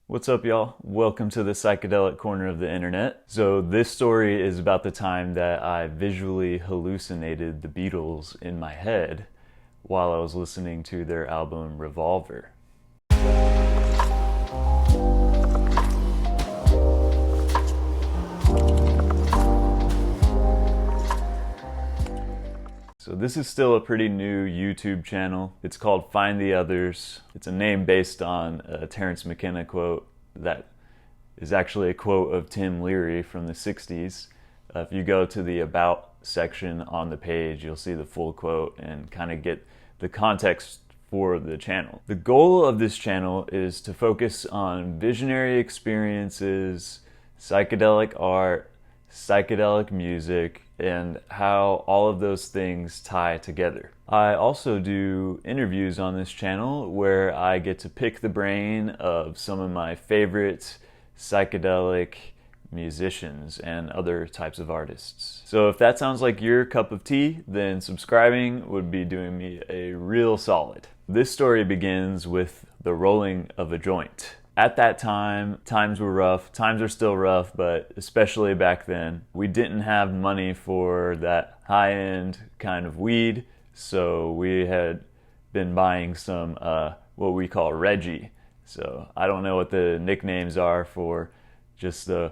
What's up, y'all? Welcome to the psychedelic corner of the internet. So this story is about the time that I visually hallucinated the Beatles in my head while I was listening to their album Revolver. So this is still a pretty new YouTube channel. It's called Find the Others. It's a name based on a Terence McKenna quote that is actually a quote of Tim Leary from the 60s. If you go to the About section on the page, you'll see the full quote and kind of get the context for the channel. The goal of this channel is to focus on visionary experiences, psychedelic art, psychedelic music, and how all of those things tie together. I also do interviews on this channel where I get to pick the brain of some of my favorite psychedelic musicians and other types of artists. So if that sounds like your cup of tea, then subscribing would be doing me a real solid. This story begins with the rolling of a joint. At that time, times were rough. Times are still rough, but especially back then, we didn't have money for that high-end kind of weed, so we had been buying some what we call Reggie. So I don't know what the nicknames are for just the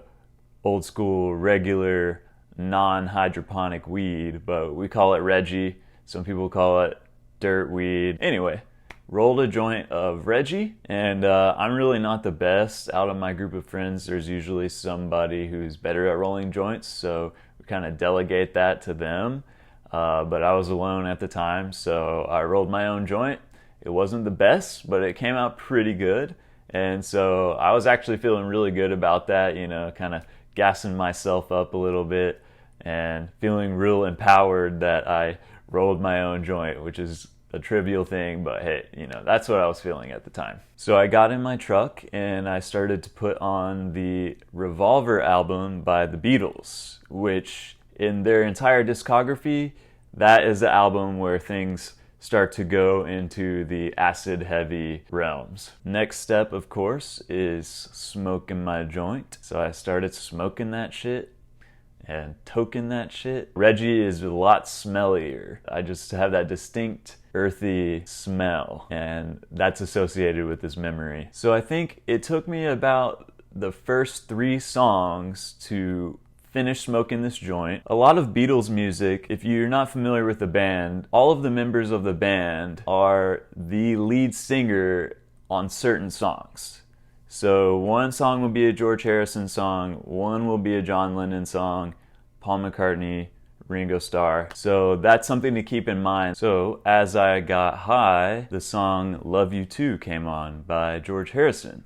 old school, regular, non-hydroponic weed, but we call it Reggie. Some people call it dirt weed. Anyway, rolled a joint of Reggie, and I'm really not the best. Out of my group of friends, there's usually somebody who's better at rolling joints, so we kind of delegate that to them. But I was alone at the time, so I rolled my own joint. It wasn't the best, but it came out pretty good. And so I was actually feeling really good about that, kind of gassing myself up a little bit and feeling real empowered that I rolled my own joint, which is a trivial thing, but hey, that's what I was feeling at the time. So I got in my truck and I started to put on the Revolver album by the Beatles, which in their entire discography, that is the album where things start to go into the acid-heavy realms. Next step, of course, is smoking my joint. So I started smoking that shit and toking that shit. Reggie is a lot smellier. I just have that distinct earthy smell, and that's associated with this memory. So I think it took me about the first 3 songs to finish smoking this joint. A lot of Beatles music, if you're not familiar with the band, all of the members of the band are the lead singer on certain songs. So one song will be a George Harrison song, one will be a John Lennon song, Paul McCartney, Ringo Starr. So that's something to keep in mind. So as I got high, the song Love You Too came on by George Harrison.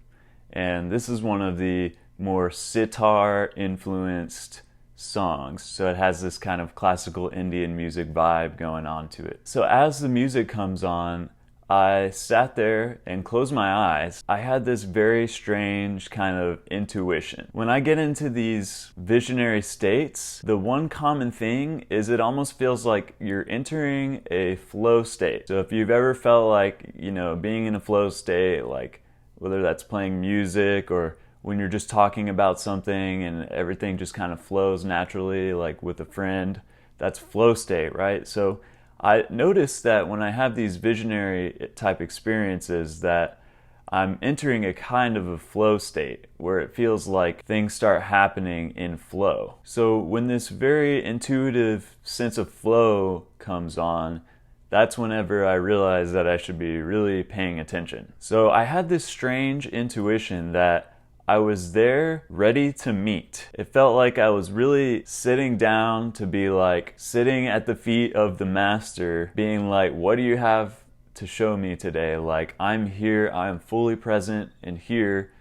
And this is one of the more sitar influenced songs. So it has this kind of classical Indian music vibe going on to it. So as the music comes on, I sat there and closed my eyes. I had this very strange kind of intuition. When I get into these visionary states, the one common thing is it almost feels like you're entering a flow state. So if you've ever felt like, being in a flow state, like whether that's playing music or when you're just talking about something and everything just kind of flows naturally, like with a friend, that's flow state, right? So I noticed that when I have these visionary type experiences that I'm entering a kind of a flow state where it feels like things start happening in flow. So when this very intuitive sense of flow comes on, that's whenever I realize that I should be really paying attention. So I had this strange intuition that I was there ready to meet. It felt like I was really sitting down to be like sitting at the feet of the master, being like, what do you have to show me today? Like, I'm here, I'm fully present and here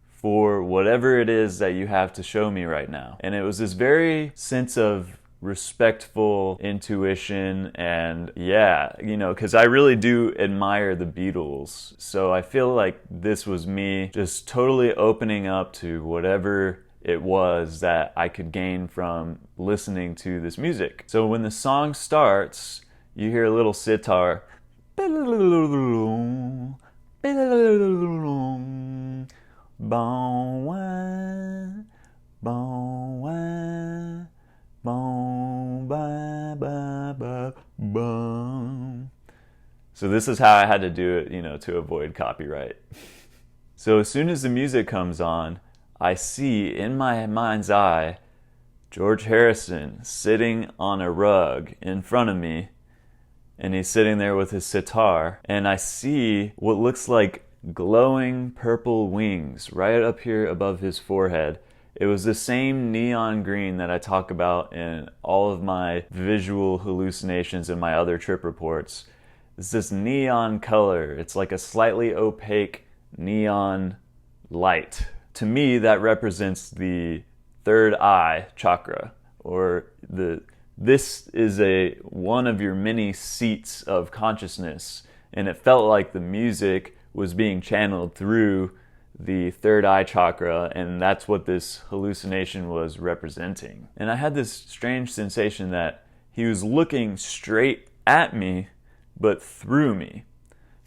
for whatever it is that you have to show me right now. And it was this very sense of respectful intuition, and because I really do admire the Beatles, so I feel like this was me just totally opening up to whatever it was that I could gain from listening to this music. So when the song starts, you hear a little sitar, Bon wine, bon wine, bon ba ba ba bum. So this is how I had to do it, to avoid copyright. So as soon as the music comes on, I see in my mind's eye George Harrison sitting on a rug in front of me, and he's sitting there with his sitar, and I see what looks like glowing purple wings right up here above his forehead. It was the same neon green that I talk about in all of my visual hallucinations in my other trip reports. It's this neon color. It's like a slightly opaque neon light. To me, that represents the third eye chakra, or this is one of your many seats of consciousness, and it felt like the music was being channeled through the third eye chakra, and that's what this hallucination was representing. And I had this strange sensation that he was looking straight at me, but through me.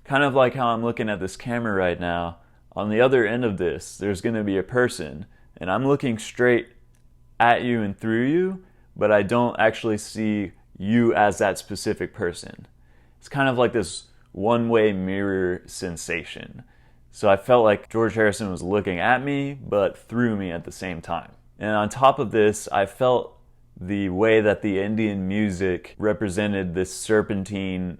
Kind of like how I'm looking at this camera right now. On the other end of this, there's going to be a person, and I'm looking straight at you and through you, but I don't actually see you as that specific person. It's kind of like this one-way mirror sensation. So I felt like George Harrison was looking at me, but through me at the same time. And on top of this, I felt the way that the Indian music represented this serpentine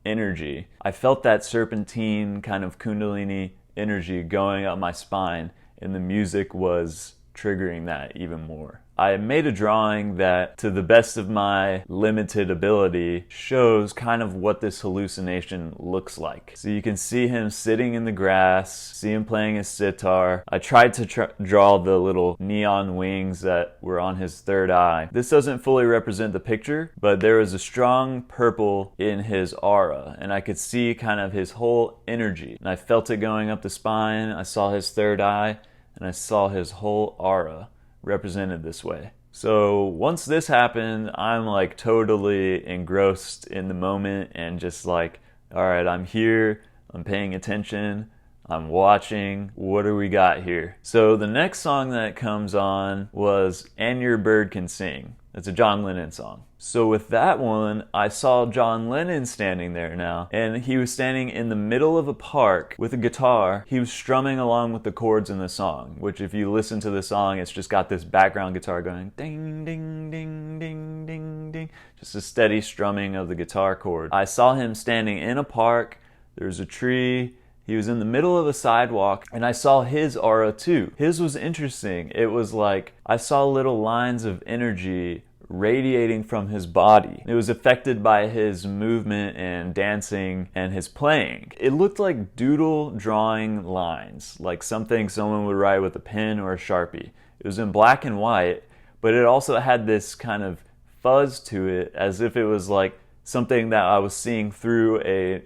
energy. I felt that serpentine kind of kundalini energy going up my spine, and the music was triggering that even more. I made a drawing that, to the best of my limited ability, shows kind of what this hallucination looks like. So you can see him sitting in the grass, see him playing his sitar. I tried to draw the little neon wings that were on his third eye. This doesn't fully represent the picture, but there was a strong purple in his aura, and I could see kind of his whole energy. And I felt it going up the spine, I saw his third eye, and I saw his whole aura represented this way. So once this happened, I'm like totally engrossed in the moment and just like, all right, I'm here, I'm paying attention, I'm watching, what do we got here? So the next song that comes on was And Your Bird Can Sing. It's a John Lennon song. So with that one, I saw John Lennon standing there now, and he was standing in the middle of a park with a guitar. He was strumming along with the chords in the song, which if you listen to the song, it's just got this background guitar going ding, ding, ding, ding, ding, ding, just a steady strumming of the guitar chord. I saw him standing in a park. There's a tree. He was in the middle of a sidewalk, and I saw his aura too. His was interesting. It was like I saw little lines of energy radiating from his body. It was affected by his movement and dancing and his playing. It looked like doodle drawing lines, like something someone would write with a pen or a Sharpie. It was in black and white, but it also had this kind of fuzz to it, as if it was like something that I was seeing through a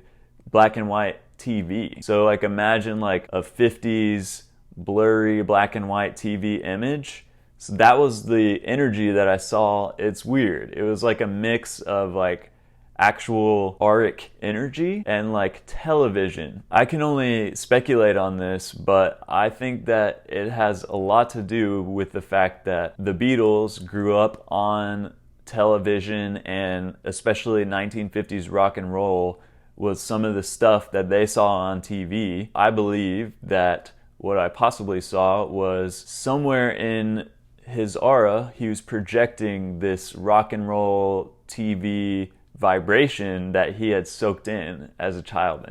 black and white TV. So like imagine like a 50s blurry black and white TV image. So that was the energy that I saw. It's weird. It was like a mix of like actual auric energy and like television. I can only speculate on this, but I think that it has a lot to do with the fact that the Beatles grew up on television, and especially 1950s rock and roll was some of the stuff that they saw on TV. I believe that what I possibly saw was somewhere in his aura, he was projecting this rock and roll TV vibration that he had soaked in as a child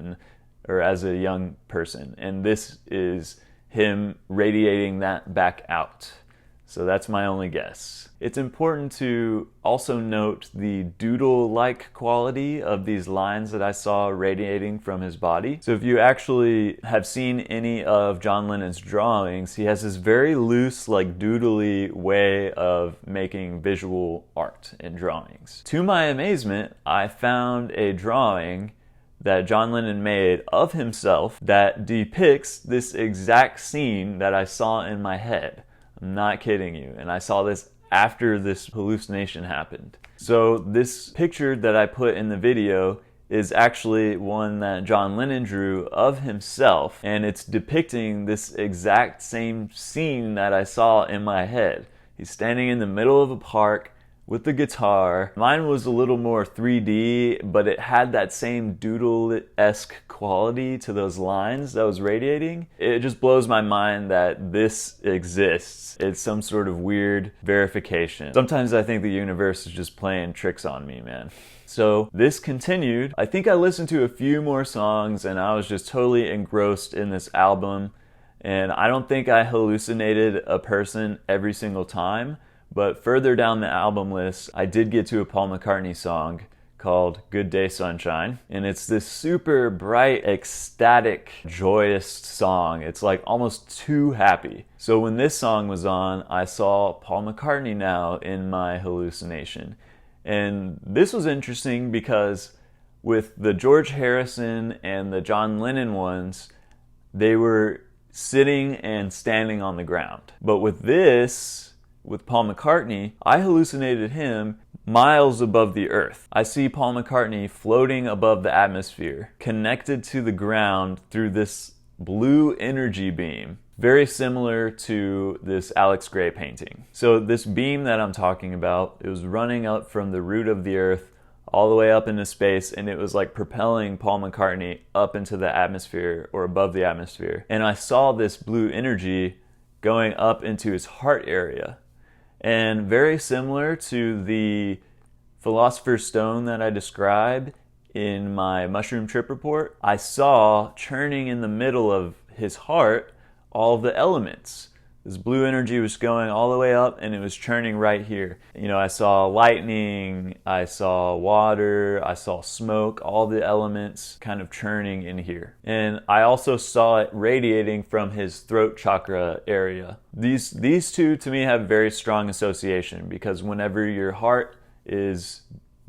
or as a young person. And this is him radiating that back out. So that's my only guess. It's important to also note the doodle-like quality of these lines that I saw radiating from his body. So if you actually have seen any of John Lennon's drawings, he has this very loose, like doodly way of making visual art and drawings. To my amazement, I found a drawing that John Lennon made of himself that depicts this exact scene that I saw in my head. I'm not kidding you. And I saw this after this hallucination happened. So this picture that I put in the video is actually one that John Lennon drew of himself, and it's depicting this exact same scene that I saw in my head. He's standing in the middle of a park with the guitar. Mine was a little more 3D, but it had that same doodle-esque quality to those lines that was radiating. It just blows my mind that this exists. It's some sort of weird verification. Sometimes I think the universe is just playing tricks on me, man. So this continued. I think I listened to a few more songs and I was just totally engrossed in this album. And I don't think I hallucinated a person every single time. But further down the album list, I did get to a Paul McCartney song called Good Day Sunshine. And it's this super bright, ecstatic, joyous song. It's like almost too happy. So when this song was on, I saw Paul McCartney now in my hallucination. And this was interesting because with the George Harrison and the John Lennon ones, they were sitting and standing on the ground. But with this, with Paul McCartney, I hallucinated him miles above the earth. I see Paul McCartney floating above the atmosphere, connected to the ground through this blue energy beam, very similar to this Alex Grey painting. So this beam that I'm talking about, it was running up from the root of the earth all the way up into space, and it was like propelling Paul McCartney up into the atmosphere or above the atmosphere. And I saw this blue energy going up into his heart area. And very similar to the Philosopher's Stone that I described in my mushroom trip report, I saw churning in the middle of his heart all of the elements. This blue energy was going all the way up and it was churning right here. You know, I saw lightning, I saw water, I saw smoke, all the elements kind of churning in here. And I also saw it radiating from his throat chakra area. These two to me have very strong association because whenever your heart is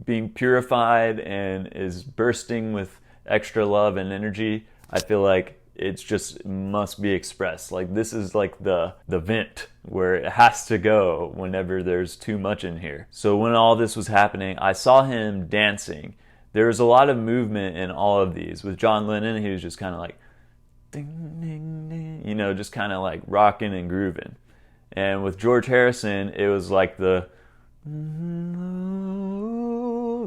being purified and is bursting with extra love and energy, I feel like it's just must be expressed. Like this is like the vent where it has to go whenever there's too much in here. So when all this was happening, I saw him dancing. There was a lot of movement in all of these. With John Lennon, he was just kind of like ding, ding, ding, you know, just kind of like rocking and grooving. And with George Harrison, it was like the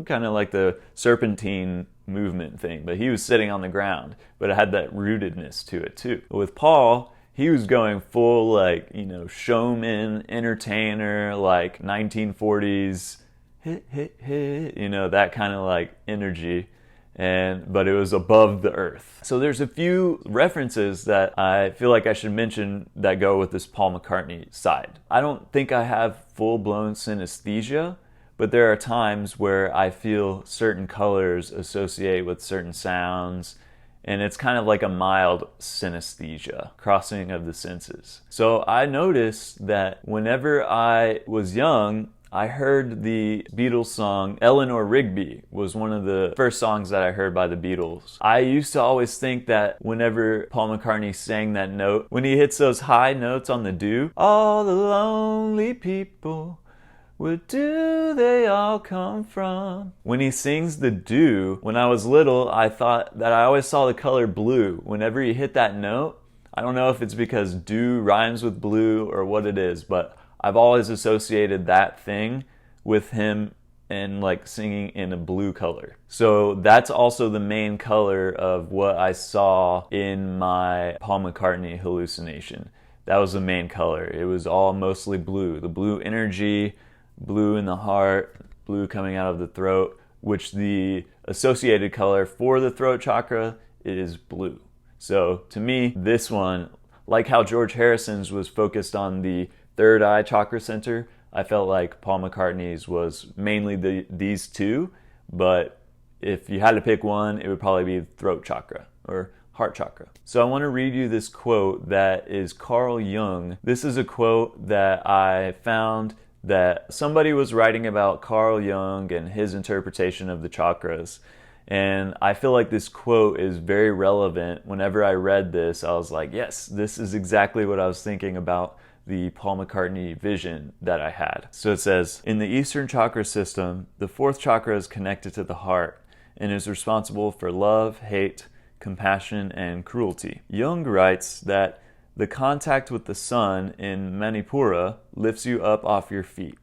kind of like the serpentine movement thing, but he was sitting on the ground, but it had that rootedness to it too. But with Paul, he was going full like, you know, showman, entertainer, like 1940s hit, you know, that kind of like energy. But it was above the earth. So there's a few references that I feel like I should mention that go with this Paul McCartney side. I don't think I have full-blown synesthesia, but there are times where I feel certain colors associate with certain sounds, and it's kind of like a mild synesthesia, crossing of the senses. So I noticed that whenever I was young, I heard the Beatles song Eleanor Rigby was one of the first songs that I heard by the Beatles. I used to always think that whenever Paul McCartney sang that note, when he hits those high notes on the do, all the lonely people, where do they all come from? When he sings the do, when I was little, I thought that I always saw the color blue. Whenever he hit that note, I don't know if it's because do rhymes with blue or what it is, but I've always associated that thing with him and like singing in a blue color. So that's also the main color of what I saw in my Paul McCartney hallucination. That was the main color. It was all mostly blue. The blue energy, blue in the heart, blue coming out of the throat, which the associated color for the throat chakra is blue. So to me, this one, like how George Harrison's was focused on the third eye chakra center, I felt like Paul McCartney's was mainly these two, but if you had to pick one, it would probably be throat chakra or heart chakra. So I want to read you this quote that is Carl Jung. This is a quote that I found that somebody was writing about Carl Jung and his interpretation of the chakras. And I feel like this quote is very relevant. Whenever I read this, I was like, yes, this is exactly what I was thinking about the Paul McCartney vision that I had. So it says, in the Eastern chakra system, the fourth chakra is connected to the heart, and is responsible for love, hate, compassion, and cruelty. Jung writes that the contact with the sun in Manipura lifts you up off your feet.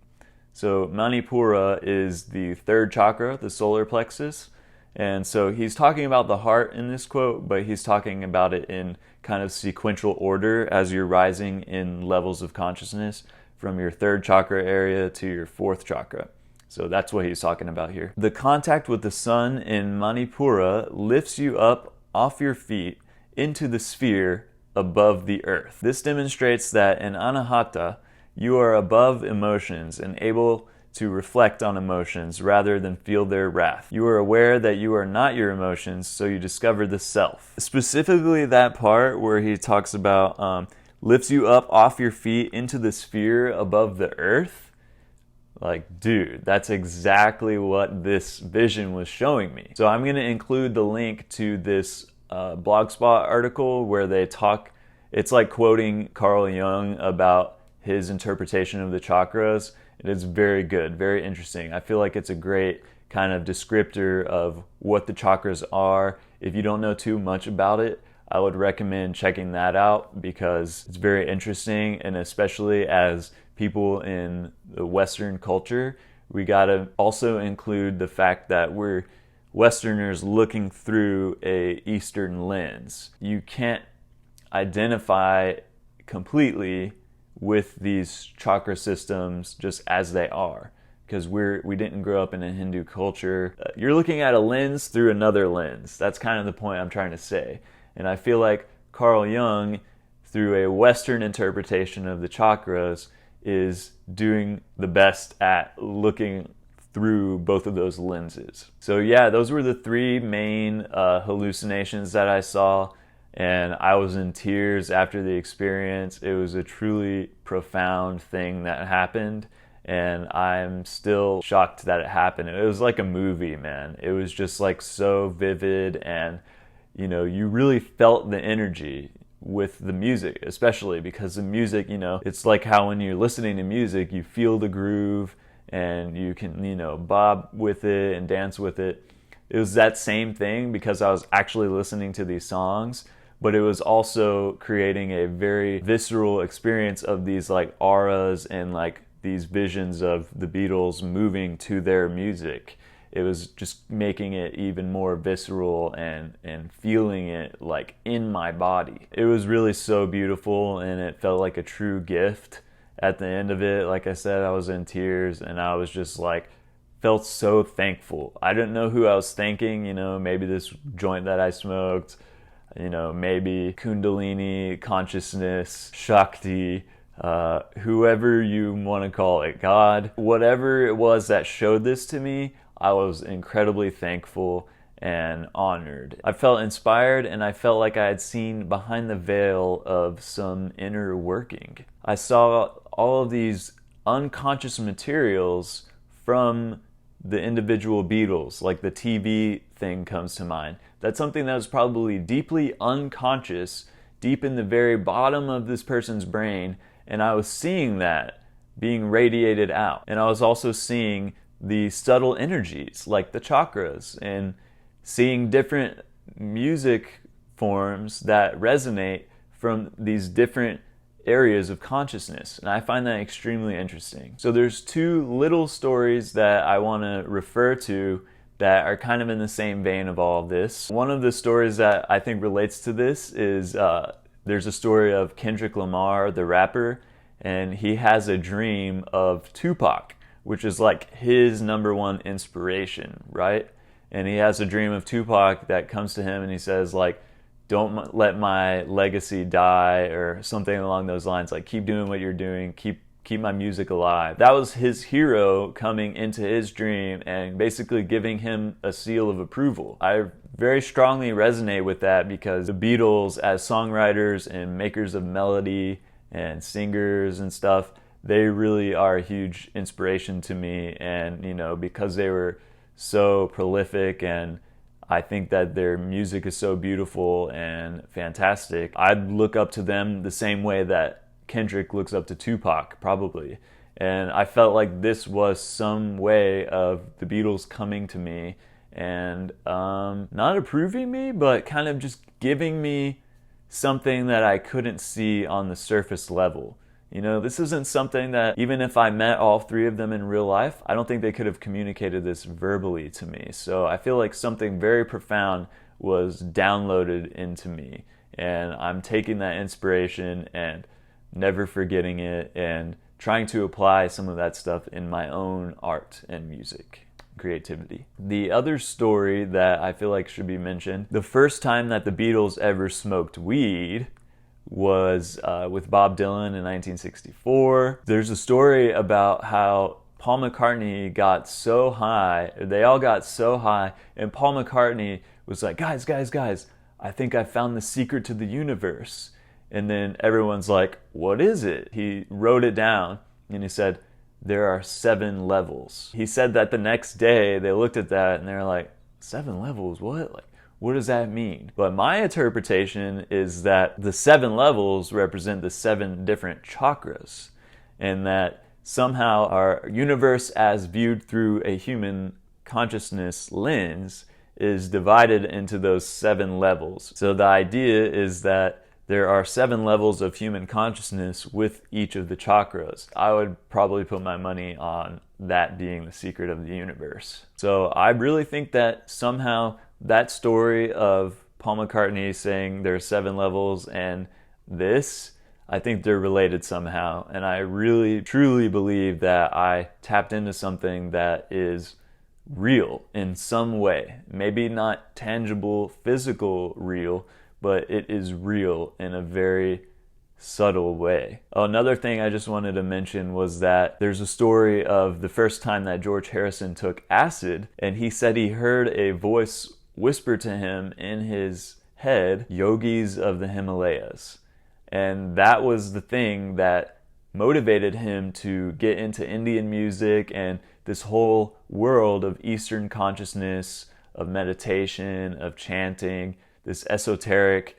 So Manipura is the third chakra, the solar plexus. And so he's talking about the heart in this quote, but he's talking about it in kind of sequential order as you're rising in levels of consciousness from your third chakra area to your fourth chakra. So that's what he's talking about here. The contact with the sun in Manipura lifts you up off your feet into the sphere above the earth. This demonstrates that in Anahata, you are above emotions and able to reflect on emotions rather than feel their wrath. You are aware that you are not your emotions, so you discover the self. Specifically that part where he talks about lifts you up off your feet into the sphere above the earth. Like, dude, that's exactly what this vision was showing me. So I'm going to include the link to this blogspot article where they talk, it's like quoting Carl Jung about his interpretation of the chakras. It is very good, very interesting. I feel like it's a great kind of descriptor of what the chakras are. If you don't know too much about it, I would recommend checking that out because it's very interesting, and especially as people in the Western culture, we gotta also include the fact that we're Westerners looking through a Eastern lens. You can't identify completely with these chakra systems just as they are because we didn't grow up in a Hindu culture. You're looking at a lens through another lens. That's kind of the point I'm trying to say. And I feel like Carl Jung, through a Western interpretation of the chakras, is doing the best at looking through both of those lenses. So yeah, those were the three main hallucinations that I saw. And I was in tears after the experience. It was a truly profound thing that happened, and I'm still shocked that it happened. It was like a movie, man. It was just like so vivid, and you really felt the energy with the music, especially because the music, it's like how when you're listening to music, you feel the groove and you can, bob with it and dance with it. It was that same thing because I was actually listening to these songs, but it was also creating a very visceral experience of these like auras and like these visions of the Beatles moving to their music. It was just making it even more visceral and feeling it like in my body. It was really so beautiful, and it felt like a true gift at the end of it. Like I said, I was in tears, and I was just like, felt so thankful. I didn't know who I was thanking, maybe this joint that I smoked, maybe Kundalini, consciousness, Shakti, whoever you want to call it, God, whatever it was that showed this to me, I was incredibly thankful and honored. I felt inspired, and I felt like I had seen behind the veil of some inner working. I saw all of these unconscious materials from the individual Beatles, like the TV thing comes to mind. That's something that was probably deeply unconscious, deep in the very bottom of this person's brain, and I was seeing that being radiated out. And I was also seeing the subtle energies, like the chakras, and seeing different music forms that resonate from these different areas of consciousness, and I find that extremely interesting. So there's two little stories that I want to refer to that are kind of in the same vein of all of this. One of the stories that I think relates to this is there's a story of Kendrick Lamar, the rapper, and he has a dream of Tupac, which is like his number one inspiration, right? And he has a dream of Tupac that comes to him, and he says like, don't let my legacy die, or something along those lines, like keep doing what you're doing, keep my music alive. That was his hero coming into his dream and basically giving him a seal of approval. I very strongly resonate with that because the Beatles, as songwriters and makers of melody and singers and stuff, they really are a huge inspiration to me. And because they were so prolific, and I think that their music is so beautiful and fantastic, I'd look up to them the same way that Kendrick looks up to Tupac, probably. And I felt like this was some way of the Beatles coming to me and not approving me, but kind of just giving me something that I couldn't see on the surface level. You know, this isn't something that, even if I met all three of them in real life, I don't think they could have communicated this verbally to me. So I feel like something very profound was downloaded into me, and I'm taking that inspiration and never forgetting it and trying to apply some of that stuff in my own art and music creativity. The other story that I feel like should be mentioned, the first time that the Beatles ever smoked weed was with Bob Dylan in 1964. There's a story about how Paul McCartney got so high, they all got so high, and Paul McCartney was like, guys, I think I found the secret to the universe. And then everyone's like, what is it? He wrote it down and he said, there are 7 levels. He said that the next day they looked at that and they're like, 7 levels? What? Like, what does that mean? But my interpretation is that the 7 levels represent the 7 different chakras, and that somehow our universe as viewed through a human consciousness lens is divided into those 7 levels. So the idea is that there are 7 levels of human consciousness with each of the chakras. I would probably put my money on that being the secret of the universe. So I really think that somehow that story of Paul McCartney saying there are 7 levels and this, I think they're related somehow. And I really, truly believe that I tapped into something that is real in some way. Maybe not tangible, physical real, but it is real in a very subtle way. Another thing I just wanted to mention was that there's a story of the first time that George Harrison took acid, and he said he heard a voice whisper to him in his head, "Yogis of the Himalayas." And that was the thing that motivated him to get into Indian music and this whole world of Eastern consciousness, of meditation, of chanting, this esoteric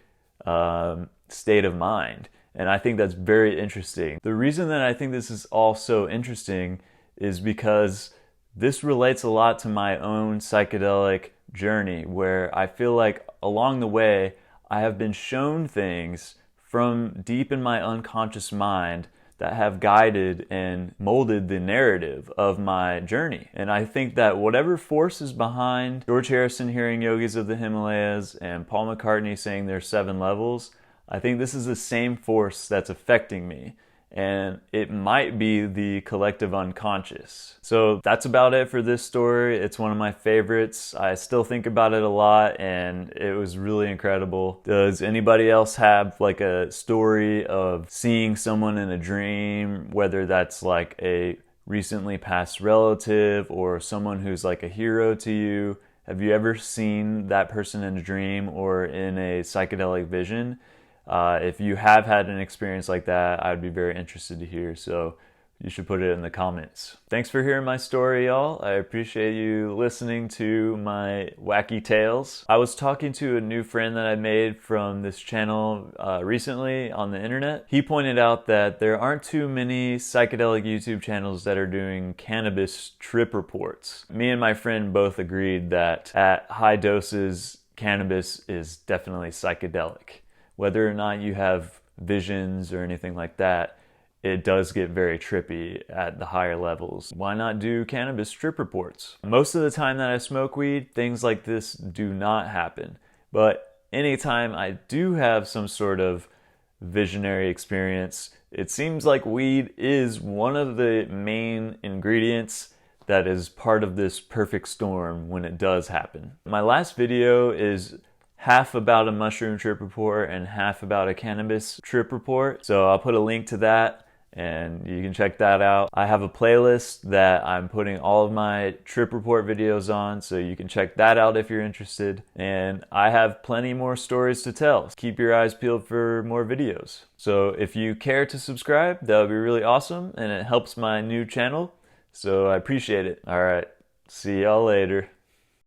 state of mind. And I think that's very interesting. The reason that I think this is all so interesting is because this relates a lot to my own psychedelic journey, where I feel like along the way I have been shown things from deep in my unconscious mind that have guided and molded the narrative of my journey. And I think that whatever force is behind George Harrison hearing Yogis of the Himalayas and Paul McCartney saying there's 7 levels, I think this is the same force that's affecting me. And it might be the collective unconscious. So that's about it for this story. It's one of my favorites. I still think about it a lot, and it was really incredible. Does anybody else have like a story of seeing someone in a dream, whether that's like a recently passed relative or someone who's like a hero to you? Have you ever seen that person in a dream or in a psychedelic vision? If you have had an experience like that, I'd be very interested to hear, so you should put it in the comments. Thanks for hearing my story, y'all. I appreciate you listening to my wacky tales. I was talking to a new friend that I made from this channel recently on the internet. He pointed out that there aren't too many psychedelic YouTube channels that are doing cannabis trip reports. Me and my friend both agreed that at high doses, cannabis is definitely psychedelic. Whether or not you have visions or anything like that, it does get very trippy at the higher levels. Why not do cannabis trip reports? Most of the time that I smoke weed, things like this do not happen. But anytime I do have some sort of visionary experience, it seems like weed is one of the main ingredients that is part of this perfect storm when it does happen. My last video is half about a mushroom trip report and half about a cannabis trip report. So I'll put a link to that and you can check that out. I have a playlist that I'm putting all of my trip report videos on, so you can check that out if you're interested. And I have plenty more stories to tell. Keep your eyes peeled for more videos. So if you care to subscribe, that would be really awesome and it helps my new channel. So I appreciate it. All right, see y'all later.